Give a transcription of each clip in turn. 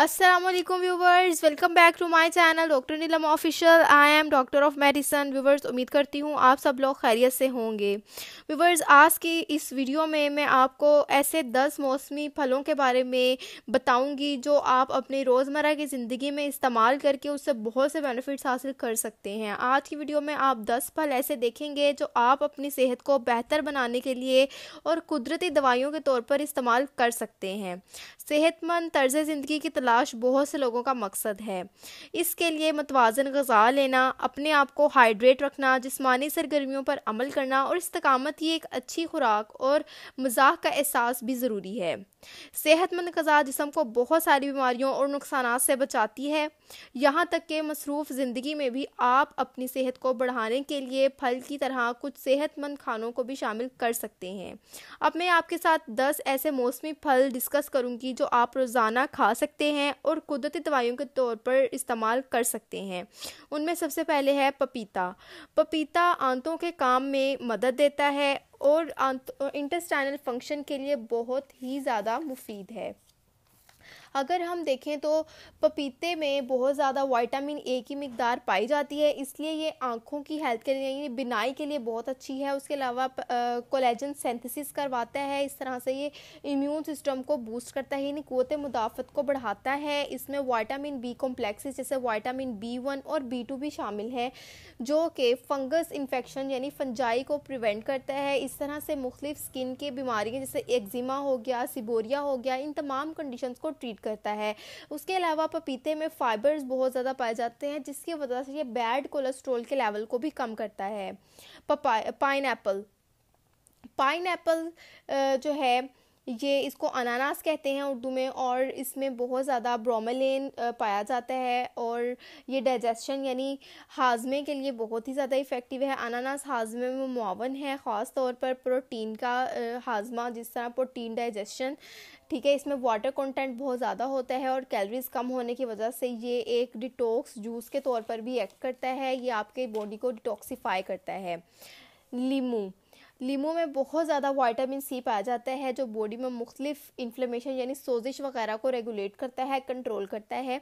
अस्सलामुअलैकुम viewers, welcome back to my channel doctor Neelam official. I am doctor of medicine. Viewers, उम्मीद करती हूँ आप सब लोग खैरियत से होंगे। व्यूवर्स, आज की इस वीडियो में मैं आपको ऐसे 10 मौसमी फलों के बारे में बताऊंगी जो आप अपनी रोज़मर्रा की ज़िंदगी में इस्तेमाल करके उससे बहुत से बेनिफिट्स हासिल कर सकते हैं। आज की वीडियो में आप 10 फल ऐसे देखेंगे जो आप अपनी सेहत को बेहतर बनाने के लिए और कुदरती दवाइयों के तौर पर इस्तेमाल कर सकते हैं। सेहतमंद तर्ज ज़िंदगी की तलाश बहुत से लोगों का मकसद है। इसके लिए मतवाज़न ग़िज़ा लेना, अपने आप को हाइड्रेट रखना, जिस्मानी सरगर्मियों पर अमल करना और इस्तकामत की एक अच्छी खुराक और मज़ाक का एहसास भी ज़रूरी है। सेहतमंद ग़िज़ा जिस्म को बहुत सारी बीमारियों और नुकसानात से बचाती है। यहाँ तक कि मसरूफ़ ज़िंदगी में भी आप अपनी सेहत को बढ़ाने के लिए फल की तरह कुछ सेहतमंद खानों को भी शामिल कर सकते हैं। अब मैं आपके साथ 10 ऐसे मौसमी फल डिस्कस करूंगी जो आप रोज़ाना खा सकते हैं और कुदरती दवाइयों के तौर पर इस्तेमाल कर सकते हैं। उनमें सबसे पहले है पपीता। पपीता आंतों के काम में मदद देता है और इंटेस्टाइनल फंक्शन के लिए बहुत ही ज़्यादा मुफीद है। अगर हम देखें तो पपीते में बहुत ज़्यादा विटामिन ए की मिकदार पाई जाती है, इसलिए ये आँखों की हेल्थ के लिए यानी बिनाई के लिए बहुत अच्छी है। उसके अलावा कोलेजन सिंथेसिस करवाता है। इस तरह से ये इम्यून सिस्टम को बूस्ट करता है, यानी क़ुव्वत मुदाफ़त को बढ़ाता है। इसमें विटामिन बी कॉम्प्लेक्सेस जैसे विटामिन B1 और B2 भी शामिल है जो कि फंगस इन्फेक्शन यानी फंजाई को प्रिवेंट करता है। इस तरह से मुख्तलिफ स्किन की बीमारियाँ जैसे एक्जिमा हो गया, सिबोरिया हो गया, इन तमाम कंडीशंस को ट्रीट करता है। उसके अलावा पपीते में फाइबर्स बहुत ज़्यादा पाए जाते हैं जिसकी वजह से ये बैड कोलेस्ट्रॉल के लेवल को भी कम करता है। पाइनएप्पल पाइनएप्पल जो है ये इसको अनानास कहते हैं उर्दू में, और इसमें बहुत ज़्यादा ब्रोमेलेन पाया जाता है और ये डाइजेशन यानी हाजमे के लिए बहुत ही ज़्यादा इफ़ेक्टिव है। अनानास हाजमे में मुआवन है, ख़ास तौर पर प्रोटीन का हाजमा, जिस तरह प्रोटीन डाइजेशन। ठीक है, इसमें वाटर कंटेंट बहुत ज़्यादा होता है और कैलोरीज कम होने की वजह से ये एक डिटॉक्स जूस के तौर पर भी एक्ट करता है। ये आपके बॉडी को डिटॉक्सिफाई करता है। लीमू में बहुत ज़्यादा विटामिन सी पाया जाता है जो बॉडी में मुख्तलिफ इन्फ्लेमेशन यानी सोजिश वगैरह को रेगुलेट करता है, कंट्रोल करता है।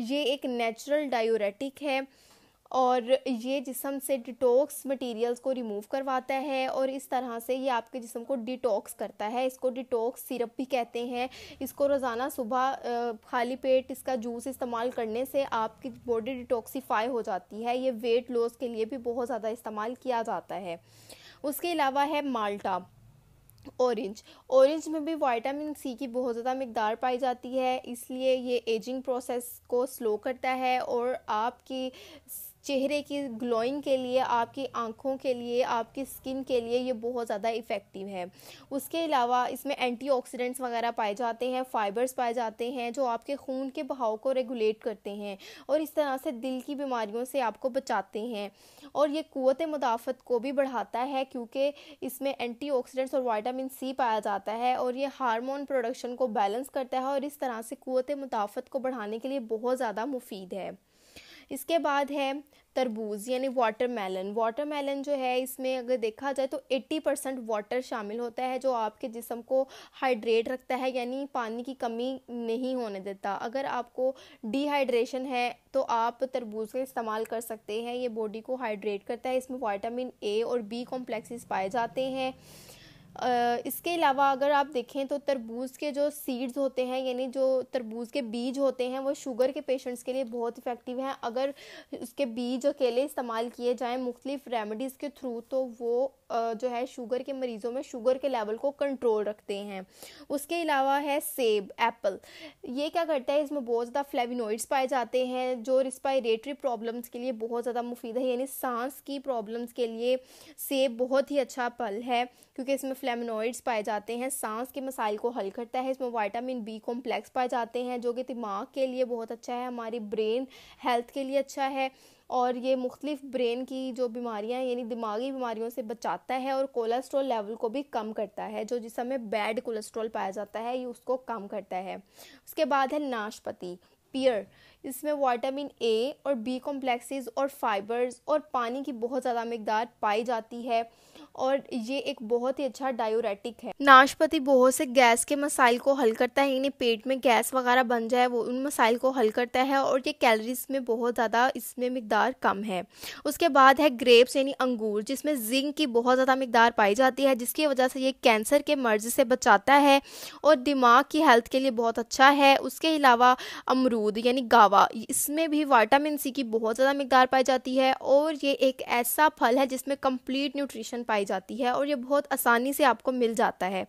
ये एक नेचुरल डायूरेटिक है और ये जिस्म से डिटॉक्स मटेरियल्स को रिमूव करवाता है और इस तरह से ये आपके जिस्म को डिटॉक्स करता है। इसको डिटॉक्स सिरप भी कहते हैं। इसको रोज़ाना सुबह खाली पेट इसका जूस इस्तेमाल करने से आपकी बॉडी डिटॉक्सिफाई हो जाती है। ये वेट लॉस के लिए भी बहुत ज़्यादा इस्तेमाल किया जाता है। उसके अलावा है माल्टा। ऑरेंज में भी विटामिन सी की बहुत ज़्यादा मिकदार पाई जाती है, इसलिए ये एजिंग प्रोसेस को स्लो करता है और आपकी चेहरे की ग्लोइंग के लिए, आपकी आँखों के लिए, आपकी स्किन के लिए ये बहुत ज़्यादा इफ़ेक्टिव है। उसके अलावा इसमें एंटीऑक्सीडेंट्स वगैरह पाए जाते हैं, फाइबर्स पाए जाते हैं जो आपके खून के बहाव को रेगुलेट करते हैं और इस तरह से दिल की बीमारियों से आपको बचाते हैं। और ये क़ुव्वत मुदाफ़त को भी बढ़ाता है क्योंकि इसमें एंटीऑक्सीडेंट्स और विटामिन सी पाया जाता है और ये हार्मोन प्रोडक्शन को बैलेंस करता है और इस तरह से क़ुव्वत मुदाफ़त को बढ़ाने के लिए बहुत ज़्यादा मुफीद है। इसके बाद है तरबूज यानी वाटरमेलन जो है, इसमें अगर देखा जाए तो 80% वाटर शामिल होता है जो आपके जिस्म को हाइड्रेट रखता है, यानी पानी की कमी नहीं होने देता। अगर आपको डिहाइड्रेशन है तो आप तरबूज का इस्तेमाल कर सकते हैं। ये बॉडी को हाइड्रेट करता है। इसमें विटामिन ए और बी कॉम्प्लेक्सेस पाए जाते हैं। इसके अलावा अगर आप देखें तो तरबूज के जो सीड्स होते हैं यानी जो तरबूज के बीज होते हैं वो शुगर के पेशेंट्स के लिए बहुत इफ़ेक्टिव हैं। अगर उसके बीज अकेले इस्तेमाल किए जाएं मुख्तलिफ रेमेडीज़ के थ्रू तो वो जो है शुगर के मरीज़ों में शुगर के लेवल को कंट्रोल रखते हैं। उसके अलावा है सेब, एप्पल। ये क्या करता है, इसमें बहुत ज़्यादा फ्लेविनोइड्स पाए जाते हैं जो रिस्पायरेटरी प्रॉब्लम्स के लिए बहुत ज़्यादा मुफीद है, यानी सांस की प्रॉब्लम्स के लिए सेब बहुत ही अच्छा फल है क्योंकि इसमें फ्लेवोनॉइड्स पाए जाते हैं, सांस के मसाइल को हल करता है। इसमें विटामिन बी कॉम्प्लेक्स पाए जाते हैं जो कि दिमाग के लिए बहुत अच्छा है, हमारी ब्रेन हेल्थ के लिए अच्छा है और ये मुख्तलिफ ब्रेन की जो बीमारियां यानी दिमागी बीमारियों से बचाता है और कोलेस्ट्रॉल लेवल को भी कम करता है। जो जिस समय बैड कोलेस्ट्रॉल पाया जाता है ये उसको कम करता है। उसके बाद है नाशपाती, पियर। इसमें विटामिन ए और बी कॉम्प्लेक्सेस और फाइबर्स और पानी की बहुत ज़्यादा मिकदार पाई जाती है और ये एक बहुत ही अच्छा डायूरेटिक है। नाशपाती बहुत से गैस के मसाइल को हल करता है, यानी पेट में गैस वगैरह बन जाए वो उन मसाइल को हल करता है और ये कैलोरीज में बहुत ज़्यादा इसमें मिकदार कम है। उसके बाद है ग्रेप्स यानी अंगूर, जिसमें जिंक की बहुत ज़्यादा मिकदार पाई जाती है, जिसकी वजह से ये कैंसर के मर्ज से बचाता है और दिमाग की हेल्थ के लिए बहुत अच्छा है। उसके अलावा अमरूद यानी गावा, इसमें भी विटामिन सी की बहुत ज़्यादा मिकदार पाई जाती है और ये एक ऐसा फल है जिसमें कंप्लीट न्यूट्रिशन पाई जाती है और ये बहुत आसानी से आपको मिल जाता है।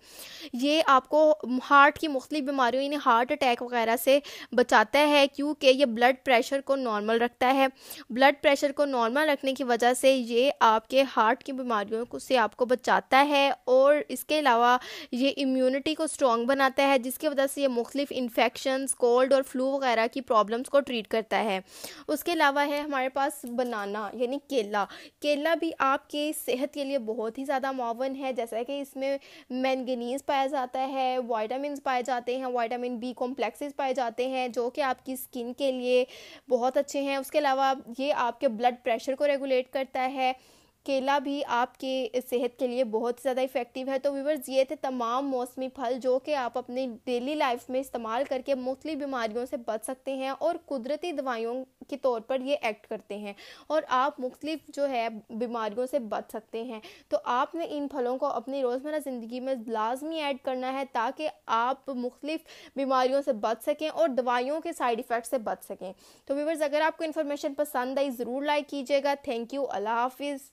ये आपको हार्ट की मुख्तलिफ बीमारियों यानी हार्ट अटैक वगैरह से बचाता है, क्योंकि ये ब्लड प्रेशर को नॉर्मल रखता है। ब्लड प्रेशर को नॉर्मल रखने की वजह से ये आपके हार्ट की बीमारियों से आपको बचाता है और इसके अलावा ये इम्यूनिटी को स्ट्रॉन्ग बनाता है, जिसकी वजह से ये मुख्तलिफ इन्फेक्शंस, कोल्ड और फ्लू वगैरह की प्रॉब्लम्स को ट्रीट करता है। उसके अलावा है हमारे पास बनाना यानी केला। केला भी आपके सेहत के लिए बहुत ही ज़्यादा मुआवन है, जैसा कि इसमें मैंगनीज पाया जाता है, विटामिन पाए जाते हैं, विटामिन बी कॉम्प्लेक्सेस पाए जाते हैं जो कि आपकी स्किन के लिए बहुत अच्छे हैं। उसके अलावा ये आपके ब्लड प्रेशर को रेगुलेट करता है। केला भी आपके सेहत के लिए बहुत ज़्यादा इफ़ेक्टिव है। तो व्यूअर्स, ये थे तमाम मौसमी फल जो कि आप अपनी डेली लाइफ में इस्तेमाल करके मुख्तलिफ बीमारियों से बच सकते हैं और कुदरती दवाइयों के तौर पर ये एक्ट करते हैं और आप मुख्तलिफ जो है बीमारियों से बच सकते हैं। तो आपने इन फलों को अपनी रोज़मर्रा ज़िंदगी में लाजमी ऐड करना है ताकि आप मुख्तलिफ बीमारियों से बच सकें और दवाइयों के साइड इफ़ेक्ट से बच सकें। तो व्यूअर्स, अगर आपको इन्फॉर्मेशन पसंद आई ज़रूर लाइक कीजिएगा। Thank you. अल्लाह हाफिज़।